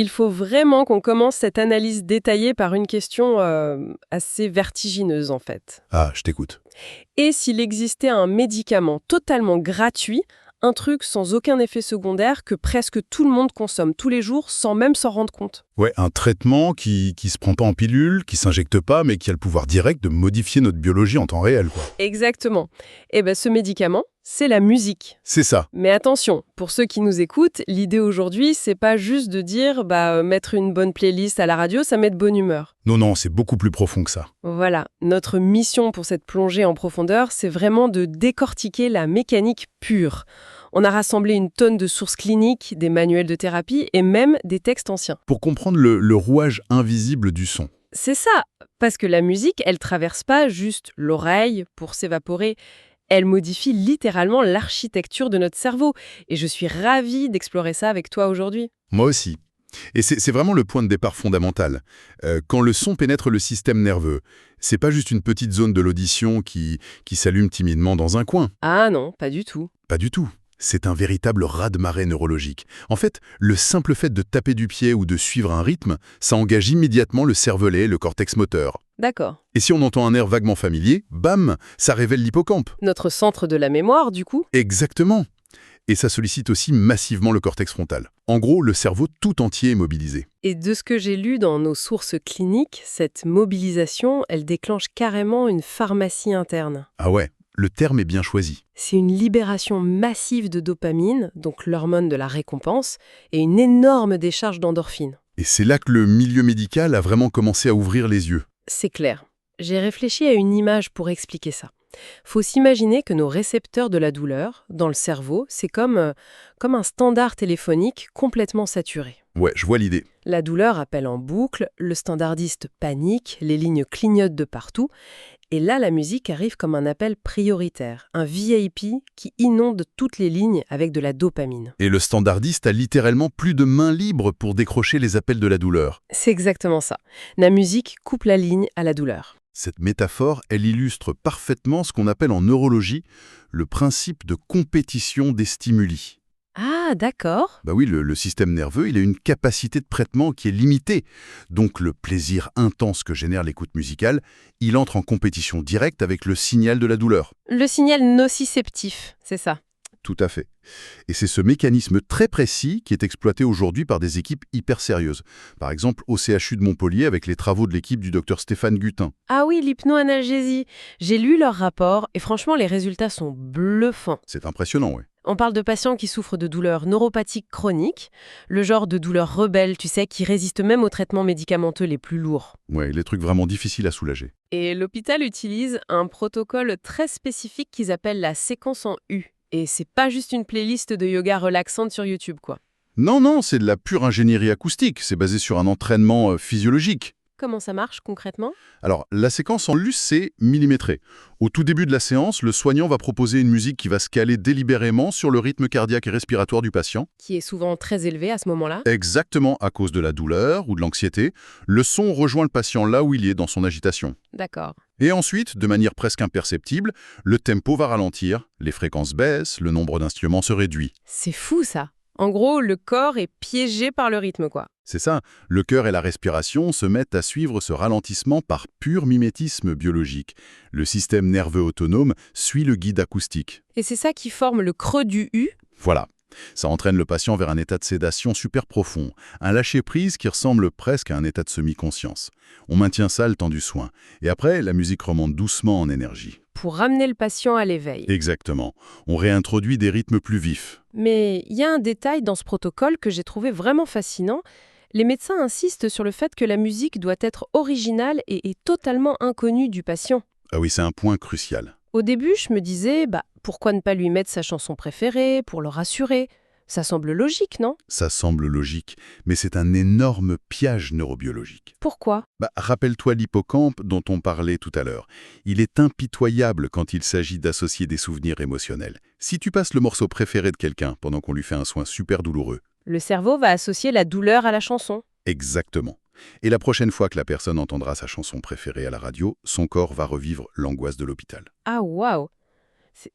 Il faut vraiment qu'on commence cette analyse détaillée par une question assez vertigineuse en fait. Ah, je t'écoute. Et s'il existait un médicament totalement gratuit, un truc sans aucun effet secondaire que presque tout le monde consomme tous les jours sans même s'en rendre compte? Ouais, un traitement qui se prend pas en pilule, qui s'injecte pas, mais qui a le pouvoir direct de modifier notre biologie en temps réel, quoi. Exactement. Eh bien, ce médicament, c'est la musique. C'est ça. Mais attention, pour ceux qui nous écoutent, l'idée aujourd'hui, c'est pas juste de dire mettre une bonne playlist à la radio, ça met de bonne humeur. Non, non, c'est beaucoup plus profond que ça. Voilà, notre mission pour cette plongée en profondeur, c'est vraiment de décortiquer la mécanique pure. On a rassemblé une tonne de sources cliniques, des manuels de thérapie et même des textes anciens. Pour comprendre le rouage invisible du son. C'est ça, parce que la musique, elle traverse pas juste l'oreille pour s'évaporer. Elle modifie littéralement l'architecture de notre cerveau. Et je suis ravie d'explorer ça avec toi aujourd'hui. Moi aussi. Et c'est vraiment le point de départ fondamental. Quand le son pénètre le système nerveux, c'est pas juste une petite zone de l'audition qui s'allume timidement dans un coin. Ah non, pas du tout. Pas du tout. C'est un véritable raz-de-marée neurologique. En fait, le simple fait de taper du pied ou de suivre un rythme, ça engage immédiatement le cervelet, le cortex moteur. D'accord. Et si on entend un air vaguement familier, bam, ça révèle l'hippocampe. Notre centre de la mémoire, du coup? Exactement. Et ça sollicite aussi massivement le cortex frontal. En gros, le cerveau tout entier est mobilisé. Et de ce que j'ai lu dans nos sources cliniques, cette mobilisation, elle déclenche carrément une pharmacie interne. Ah ouais, le terme est bien choisi. C'est une libération massive de dopamine, donc l'hormone de la récompense, et une énorme décharge d'endorphine. Et c'est là que le milieu médical a vraiment commencé à ouvrir les yeux. C'est clair. J'ai réfléchi à une image pour expliquer ça. Faut s'imaginer que nos récepteurs de la douleur, dans le cerveau, c'est comme un standard téléphonique complètement saturé. Ouais, je vois l'idée. La douleur appelle en boucle, le standardiste panique, les lignes clignotent de partout, et là la musique arrive comme un appel prioritaire, un VIP qui inonde toutes les lignes avec de la dopamine. Et le standardiste a littéralement plus de main libre pour décrocher les appels de la douleur. C'est exactement ça. La musique coupe la ligne à la douleur. Cette métaphore, elle illustre parfaitement ce qu'on appelle en neurologie le principe de compétition des stimuli. Ah, d'accord. Bah oui, le système nerveux, il a une capacité de traitement qui est limitée. Donc le plaisir intense que génère l'écoute musicale, il entre en compétition directe avec le signal de la douleur. Le signal nociceptif, c'est ça. Tout à fait. Et c'est ce mécanisme très précis qui est exploité aujourd'hui par des équipes hyper sérieuses. Par exemple, au CHU de Montpellier avec les travaux de l'équipe du docteur Stéphane Gutin. Ah oui, l'hypnoanalgésie. J'ai lu leur rapport et franchement, les résultats sont bluffants. C'est impressionnant, ouais. On parle de patients qui souffrent de douleurs neuropathiques chroniques, le genre de douleurs rebelles, tu sais, qui résistent même aux traitements médicamenteux les plus lourds. Ouais, les trucs vraiment difficiles à soulager. Et l'hôpital utilise un protocole très spécifique qu'ils appellent la séquence en U. Et c'est pas juste une playlist de yoga relaxante sur YouTube, quoi. Non, non, c'est de la pure ingénierie acoustique. C'est basé sur un entraînement physiologique. Comment ça marche concrètement? Alors, la séquence en LUS, c'est millimétré. Au tout début de la séance, le soignant va proposer une musique qui va se caler délibérément sur le rythme cardiaque et respiratoire du patient. Qui est souvent très élevé à ce moment-là. Exactement à cause de la douleur ou de l'anxiété, le son rejoint le patient là où il est dans son agitation. D'accord. Et ensuite, de manière presque imperceptible, le tempo va ralentir, les fréquences baissent, le nombre d'instruments se réduit. C'est fou ça. En gros, le corps est piégé par le rythme, quoi. C'est ça, le cœur et la respiration se mettent à suivre ce ralentissement par pur mimétisme biologique. Le système nerveux autonome suit le guide acoustique. Et c'est ça qui forme le creux du U. Voilà. Ça entraîne le patient vers un état de sédation super profond, un lâcher-prise qui ressemble presque à un état de semi-conscience. On maintient ça le temps du soin. Et après, la musique remonte doucement en énergie. Pour ramener le patient à l'éveil. Exactement. On réintroduit des rythmes plus vifs. Mais il y a un détail dans ce protocole que j'ai trouvé vraiment fascinant. Les médecins insistent sur le fait que la musique doit être originale et totalement inconnue du patient. Ah oui, c'est un point crucial. Au début, je me disais, pourquoi ne pas lui mettre sa chanson préférée pour le rassurer? Ça semble logique, non? Ça semble logique, mais c'est un énorme piège neurobiologique. Pourquoi? Rappelle-toi l'hippocampe dont on parlait tout à l'heure. Il est impitoyable quand il s'agit d'associer des souvenirs émotionnels. Si tu passes le morceau préféré de quelqu'un pendant qu'on lui fait un soin super douloureux. Le cerveau va associer la douleur à la chanson. Exactement. Et la prochaine fois que la personne entendra sa chanson préférée à la radio, son corps va revivre l'angoisse de l'hôpital. Ah waouh!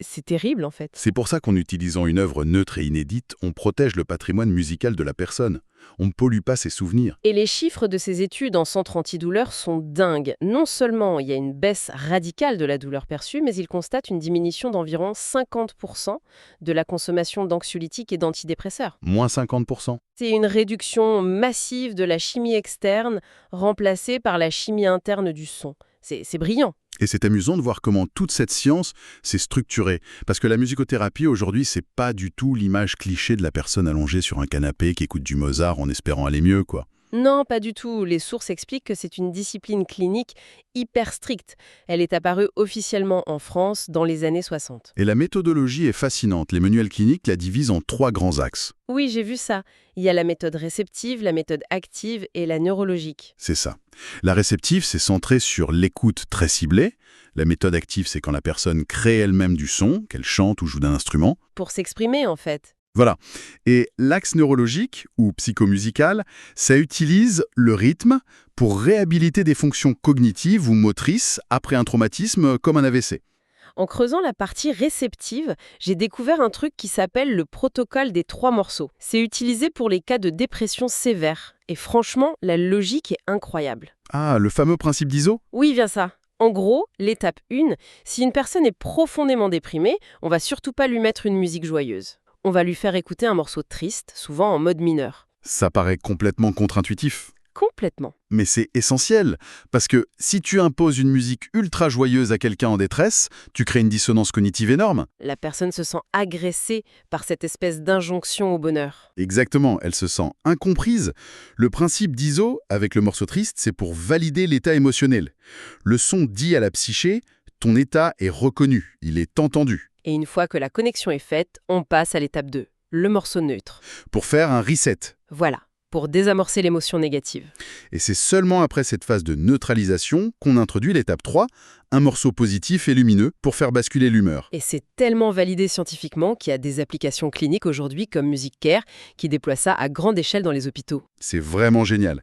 C'est terrible, en fait. C'est pour ça qu'en utilisant une œuvre neutre et inédite, on protège le patrimoine musical de la personne. On ne pollue pas ses souvenirs. Et les chiffres de ces études en centre antidouleur sont dingues. Non seulement il y a une baisse radicale de la douleur perçue, mais ils constatent une diminution d'environ 50% de la consommation d'anxiolytiques et d'antidépresseurs. Moins 50%. C'est une réduction massive de la chimie externe remplacée par la chimie interne du son. C'est brillant. Et c'est amusant de voir comment toute cette science s'est structurée. Parce que la musicothérapie, aujourd'hui, c'est pas du tout l'image cliché de la personne allongée sur un canapé qui écoute du Mozart en espérant aller mieux, quoi. Non, pas du tout. Les sources expliquent que c'est une discipline clinique hyper stricte. Elle est apparue officiellement en France dans les années 60. Et la méthodologie est fascinante. Les manuels cliniques la divisent en 3 grands axes. Oui, j'ai vu ça. Il y a la méthode réceptive, la méthode active et la neurologique. C'est ça. La réceptive, c'est centré sur l'écoute très ciblée. La méthode active, c'est quand la personne crée elle-même du son, qu'elle chante ou joue d'un instrument. Pour s'exprimer, en fait. Voilà. Et l'axe neurologique, ou psychomusical, ça utilise le rythme pour réhabiliter des fonctions cognitives ou motrices après un traumatisme comme un AVC. En creusant la partie réceptive, j'ai découvert un truc qui s'appelle le protocole des 3 morceaux. C'est utilisé pour les cas de dépression sévère. Et franchement, la logique est incroyable. Ah, le fameux principe d'ISO? Oui, bien ça. En gros, l'étape 1, si une personne est profondément déprimée, on va surtout pas lui mettre une musique joyeuse. On va lui faire écouter un morceau triste, souvent en mode mineur. Ça paraît complètement contre-intuitif. Complètement. Mais c'est essentiel, parce que si tu imposes une musique ultra joyeuse à quelqu'un en détresse, tu crées une dissonance cognitive énorme. La personne se sent agressée par cette espèce d'injonction au bonheur. Exactement, elle se sent incomprise. Le principe d'ISO, avec le morceau triste, c'est pour valider l'état émotionnel. Le son dit à la psyché, ton état est reconnu, il est entendu. Et une fois que la connexion est faite, on passe à l'étape 2, le morceau neutre. Pour faire un reset. Voilà, pour désamorcer l'émotion négative. Et c'est seulement après cette phase de neutralisation qu'on introduit l'étape 3, un morceau positif et lumineux pour faire basculer l'humeur. Et c'est tellement validé scientifiquement qu'il y a des applications cliniques aujourd'hui comme Music Care qui déploient ça à grande échelle dans les hôpitaux. C'est vraiment génial.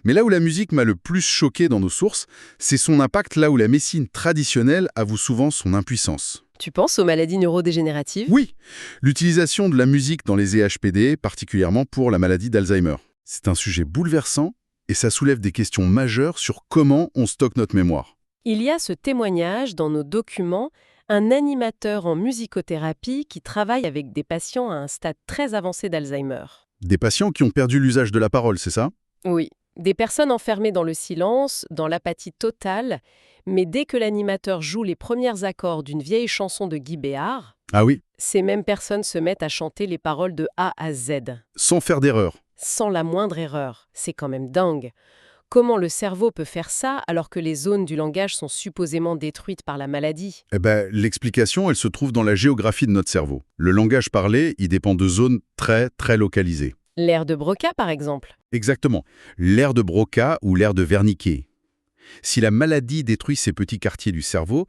Mais là où la musique m'a le plus choqué dans nos sources, c'est son impact là où la médecine traditionnelle avoue souvent son impuissance. Tu penses aux maladies neurodégénératives? Oui, l'utilisation de la musique dans les EHPD, particulièrement pour la maladie d'Alzheimer. C'est un sujet bouleversant et ça soulève des questions majeures sur comment on stocke notre mémoire. Il y a ce témoignage dans nos documents, un animateur en musicothérapie qui travaille avec des patients à un stade très avancé d'Alzheimer. Des patients qui ont perdu l'usage de la parole, c'est ça? Oui, des personnes enfermées dans le silence, dans l'apathie totale, mais dès que l'animateur joue les premiers accords d'une vieille chanson de Guy Béard, Ah oui, ces mêmes personnes se mettent à chanter les paroles de A à Z, sans faire d'erreur. sans la moindre erreur. C'est quand même dingue. Comment le cerveau peut faire ça alors que les zones du langage sont supposément détruites par la maladie? Eh ben, l'explication, elle se trouve dans la géographie de notre cerveau. Le langage parlé, il dépend de zones très, très localisées. L'air de Broca, par exemple. Exactement. L'aire de Broca ou l'aire de Wernicke. Si la maladie détruit ces petits quartiers du cerveau,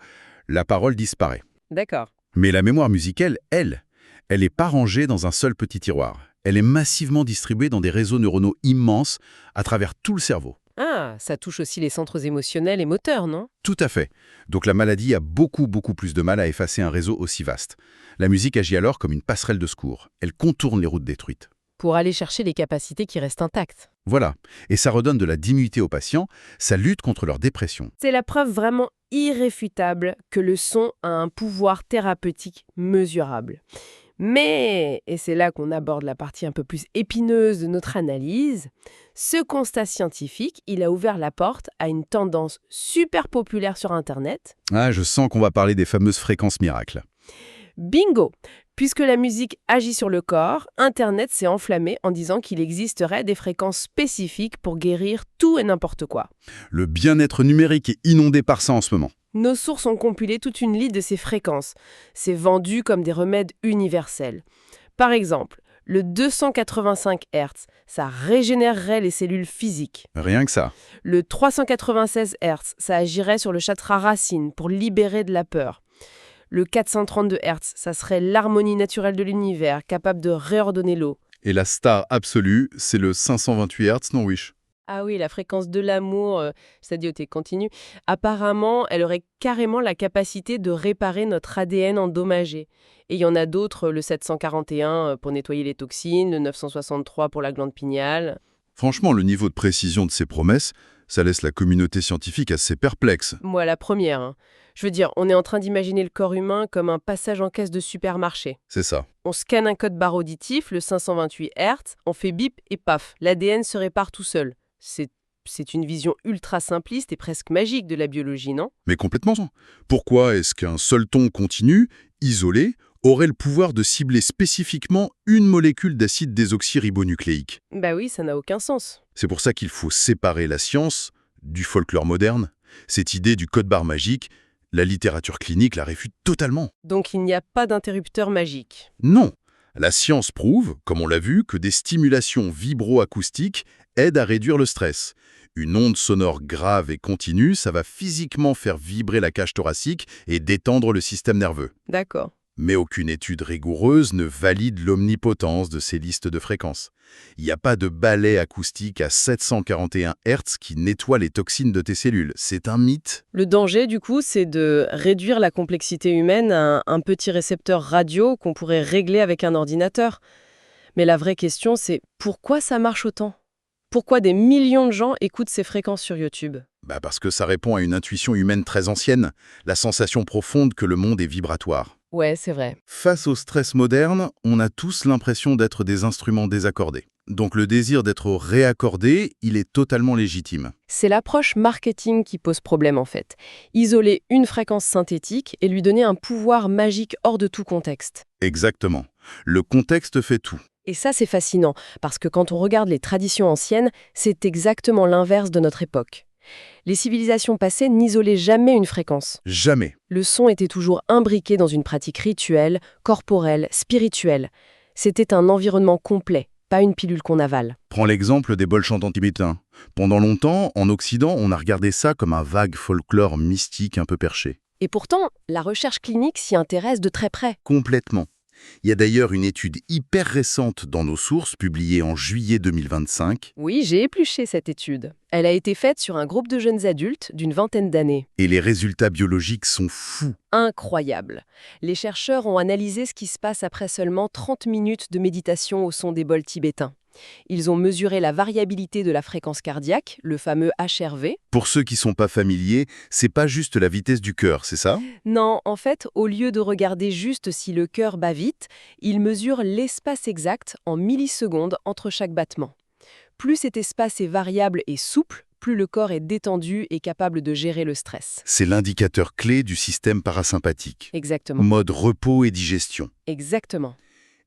la parole disparaît. D'accord. Mais la mémoire musicale, elle n'est pas rangée dans un seul petit tiroir. Elle est massivement distribuée dans des réseaux neuronaux immenses à travers tout le cerveau. Ah, ça touche aussi les centres émotionnels et moteurs, non? Tout à fait. Donc la maladie a beaucoup plus de mal à effacer un réseau aussi vaste. La musique agit alors comme une passerelle de secours. Elle contourne les routes détruites. Pour aller chercher les capacités qui restent intactes. Voilà. Et ça redonne de la dignité aux patients, ça lutte contre leur dépression. C'est la preuve vraiment irréfutable que le son a un pouvoir thérapeutique mesurable. Mais, et c'est là qu'on aborde la partie un peu plus épineuse de notre analyse, ce constat scientifique, il a ouvert la porte à une tendance super populaire sur Internet. Ah, je sens qu'on va parler des fameuses fréquences miracles. Bingo! Puisque la musique agit sur le corps, Internet s'est enflammé en disant qu'il existerait des fréquences spécifiques pour guérir tout et n'importe quoi. Le bien-être numérique est inondé par ça en ce moment. Nos sources ont compilé toute une liste de ces fréquences. C'est vendu comme des remèdes universels. Par exemple, le 285 Hz, ça régénérerait les cellules physiques. Rien que ça. Le 396 Hz, ça agirait sur le chakra racine pour libérer de la peur. Le 432 Hz, ça serait l'harmonie naturelle de l'univers, capable de réordonner l'eau. Et la star absolue, c'est le 528 Hz non Wish. Ah oui, la fréquence de l'amour, stadioté continue. Apparemment, elle aurait carrément la capacité de réparer notre ADN endommagé. Et il y en a d'autres, le 741 pour nettoyer les toxines, le 963 pour la glande pinéale. Franchement, le niveau de précision de ces promesses, ça laisse la communauté scientifique assez perplexe. Moi, la première, hein. Je veux dire, on est en train d'imaginer le corps humain comme un passage en caisse de supermarché. C'est ça. On scanne un code barre auditif, le 528 Hz, on fait bip et paf, l'ADN se répare tout seul. C'est une vision ultra simpliste et presque magique de la biologie, non? Mais complètement. Pourquoi est-ce qu'un seul ton continu, isolé, aurait le pouvoir de cibler spécifiquement une molécule d'acide désoxyribonucléique? Bah oui, ça n'a aucun sens. C'est pour ça qu'il faut séparer la science du folklore moderne. Cette idée du code-barre magique, la littérature clinique la réfute totalement. Donc il n'y a pas d'interrupteur magique. Non. La science prouve, comme on l'a vu, que des stimulations vibroacoustiques aident à réduire le stress. Une onde sonore grave et continue, ça va physiquement faire vibrer la cage thoracique et détendre le système nerveux. D'accord. Mais aucune étude rigoureuse ne valide l'omnipotence de ces listes de fréquences. Il n'y a pas de balai acoustique à 741 Hz qui nettoie les toxines de tes cellules. C'est un mythe. Le danger, du coup, c'est de réduire la complexité humaine à un petit récepteur radio qu'on pourrait régler avec un ordinateur. Mais la vraie question, c'est pourquoi ça marche autant? Pourquoi des millions de gens écoutent ces fréquences sur YouTube? Parce que ça répond à une intuition humaine très ancienne, la sensation profonde que le monde est vibratoire. Ouais, c'est vrai. Face au stress moderne, on a tous l'impression d'être des instruments désaccordés. Donc le désir d'être réaccordé, il est totalement légitime. C'est l'approche marketing qui pose problème en fait. Isoler une fréquence synthétique et lui donner un pouvoir magique hors de tout contexte. Exactement. Le contexte fait tout. Et ça, c'est fascinant, parce que quand on regarde les traditions anciennes, c'est exactement l'inverse de notre époque. Les civilisations passées n'isolaient jamais une fréquence. Jamais. Le son était toujours imbriqué dans une pratique rituelle, corporelle, spirituelle. C'était un environnement complet, pas une pilule qu'on avale. Prends l'exemple des bols chantants tibétains. Pendant longtemps, en Occident, on a regardé ça comme un vague folklore mystique un peu perché. Et pourtant, la recherche clinique s'y intéresse de très près. Complètement. Il y a d'ailleurs une étude hyper récente dans nos sources, publiée en juillet 2025. Oui, j'ai épluché cette étude. Elle a été faite sur un groupe de jeunes adultes d'une vingtaine d'années. Et les résultats biologiques sont fous. Incroyable. Les chercheurs ont analysé ce qui se passe après seulement 30 minutes de méditation au son des bols tibétains. Ils ont mesuré la variabilité de la fréquence cardiaque, le fameux HRV. Pour ceux qui sont pas familiers, c'est pas juste la vitesse du cœur, c'est ça? Non, en fait, au lieu de regarder juste si le cœur bat vite, ils mesurent l'espace exact en millisecondes entre chaque battement. Plus cet espace est variable et souple, plus le corps est détendu et capable de gérer le stress. C'est l'indicateur clé du système parasympathique. Exactement. Mode repos et digestion. Exactement.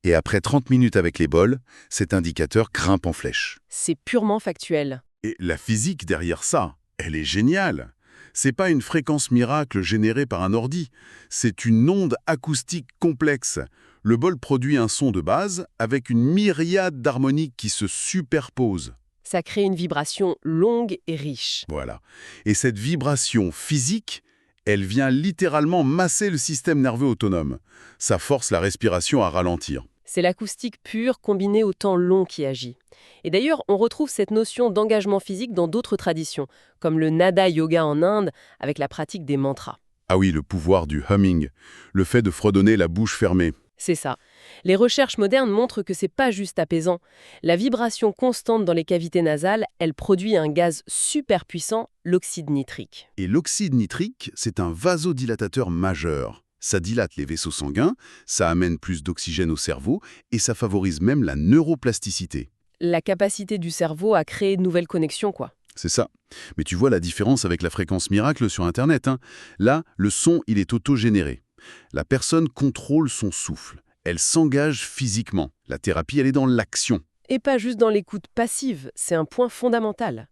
Et après 30 minutes avec les bols, cet indicateur grimpe en flèche. C'est purement factuel. Et la physique derrière ça, elle est géniale. C'est pas une fréquence miracle générée par un ordi, c'est une onde acoustique complexe. Le bol produit un son de base avec une myriade d'harmoniques qui se superposent. Ça crée une vibration longue et riche. Voilà. Et cette vibration physique, elle vient littéralement masser le système nerveux autonome. Ça force la respiration à ralentir. C'est l'acoustique pure combinée au temps long qui agit. Et d'ailleurs, on retrouve cette notion d'engagement physique dans d'autres traditions, comme le Nada Yoga en Inde, avec la pratique des mantras. Ah oui, le pouvoir du humming, le fait de fredonner la bouche fermée. C'est ça. Les recherches modernes montrent que c'est pas juste apaisant. La vibration constante dans les cavités nasales, elle produit un gaz super puissant, l'oxyde nitrique. Et l'oxyde nitrique, c'est un vasodilatateur majeur. Ça dilate les vaisseaux sanguins, ça amène plus d'oxygène au cerveau et ça favorise même la neuroplasticité. La capacité du cerveau à créer de nouvelles connexions, quoi. C'est ça. Mais tu vois la différence avec la fréquence miracle sur Internet, hein. Là, le son, il est autogénéré. La personne contrôle son souffle. Elle s'engage physiquement. La thérapie, elle est dans l'action. Et pas juste dans l'écoute passive, c'est un point fondamental.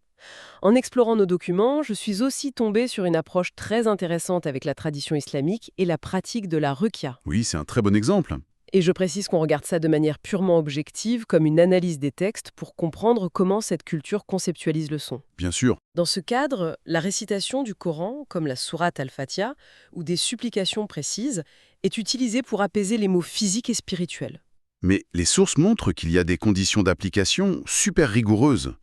En explorant nos documents, je suis aussi tombée sur une approche très intéressante avec la tradition islamique et la pratique de la ruqya. Oui, c'est un très bon exemple. Et je précise qu'on regarde ça de manière purement objective, comme une analyse des textes pour comprendre comment cette culture conceptualise le son. Bien sûr. Dans ce cadre, la récitation du Coran, comme la sourate al-Fatiha, ou des supplications précises, est utilisée pour apaiser les maux physiques et spirituels. Mais les sources montrent qu'il y a des conditions d'application super rigoureuses.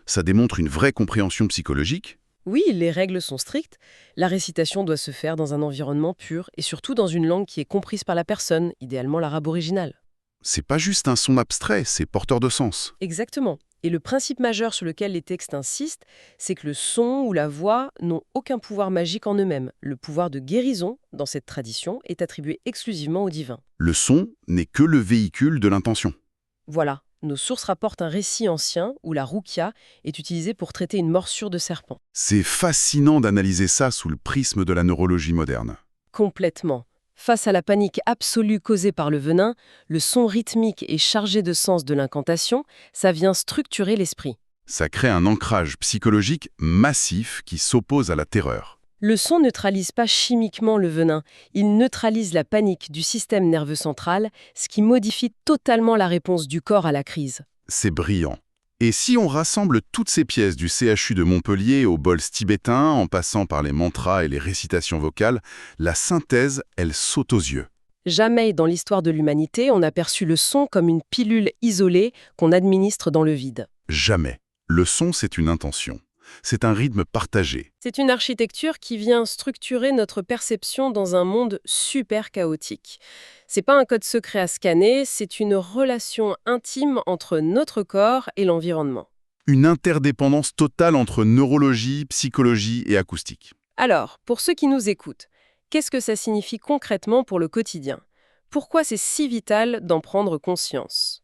Ça démontre une vraie compréhension psychologique. Oui, les règles sont strictes. La récitation doit se faire dans un environnement pur et surtout dans une langue qui est comprise par la personne, idéalement l'arabe original. C'est pas juste un son abstrait, c'est porteur de sens. Exactement. Et le principe majeur sur lequel les textes insistent, c'est que le son ou la voix n'ont aucun pouvoir magique en eux-mêmes. Le pouvoir de guérison, dans cette tradition, est attribué exclusivement au divin. Le son n'est que le véhicule de l'intention. Voilà, nos sources rapportent un récit ancien où la ruqya est utilisée pour traiter une morsure de serpent. C'est fascinant d'analyser ça sous le prisme de la neurologie moderne. Complètement. Face à la panique absolue causée par le venin, le son rythmique et chargé de sens de l'incantation, ça vient structurer l'esprit. Ça crée un ancrage psychologique massif qui s'oppose à la terreur. Le son neutralise pas chimiquement le venin, il neutralise la panique du système nerveux central, ce qui modifie totalement la réponse du corps à la crise. C'est brillant. Et si on rassemble toutes ces pièces du CHU de Montpellier aux bols tibétains, en passant par les mantras et les récitations vocales, la synthèse, elle saute aux yeux. Jamais dans l'histoire de l'humanité on n'a perçu le son comme une pilule isolée qu'on administre dans le vide. Jamais. Le son, c'est une intention. C'est un rythme partagé. C'est une architecture qui vient structurer notre perception dans un monde super chaotique. C'est pas un code secret à scanner, c'est une relation intime entre notre corps et l'environnement. Une interdépendance totale entre neurologie, psychologie et acoustique. Alors, pour ceux qui nous écoutent, qu'est-ce que ça signifie concrètement pour le quotidien? Pourquoi c'est si vital d'en prendre conscience?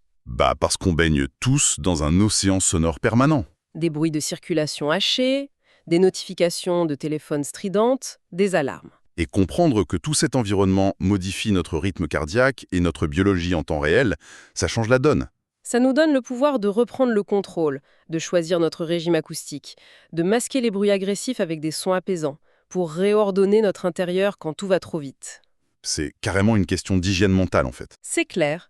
Parce qu'on baigne tous dans un océan sonore permanent. Des bruits de circulation hachés, des notifications de téléphones stridentes, des alarmes. Et comprendre que tout cet environnement modifie notre rythme cardiaque et notre biologie en temps réel, ça change la donne. Ça nous donne le pouvoir de reprendre le contrôle, de choisir notre régime acoustique, de masquer les bruits agressifs avec des sons apaisants, pour réordonner notre intérieur quand tout va trop vite. C'est carrément une question d'hygiène mentale en fait. C'est clair.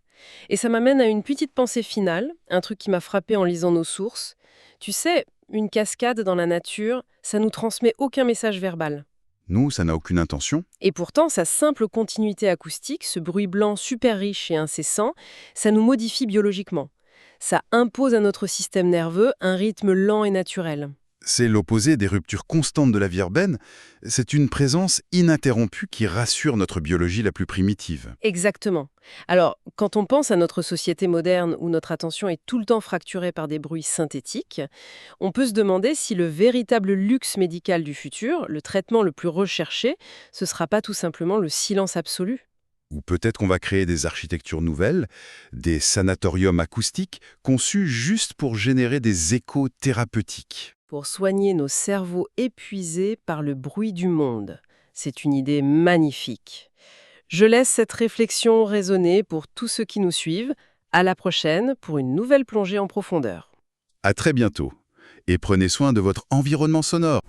Et ça m'amène à une petite pensée finale, un truc qui m'a frappé en lisant nos sources. Tu sais, une cascade dans la nature, ça nous transmet aucun message verbal. Nous, ça n'a aucune intention. Et pourtant, sa simple continuité acoustique, ce bruit blanc super riche et incessant, ça nous modifie biologiquement. Ça impose à notre système nerveux un rythme lent et naturel. C'est l'opposé des ruptures constantes de la vie urbaine. C'est une présence ininterrompue qui rassure notre biologie la plus primitive. Exactement. Alors, quand on pense à notre société moderne où notre attention est tout le temps fracturée par des bruits synthétiques, on peut se demander si le véritable luxe médical du futur, le traitement le plus recherché, ce ne sera pas tout simplement le silence absolu. Ou peut-être qu'on va créer des architectures nouvelles, des sanatoriums acoustiques conçus juste pour générer des échos thérapeutiques. Pour soigner nos cerveaux épuisés par le bruit du monde. C'est une idée magnifique. Je laisse cette réflexion résonner pour tous ceux qui nous suivent. À la prochaine pour une nouvelle plongée en profondeur. À très bientôt. Et prenez soin de votre environnement sonore.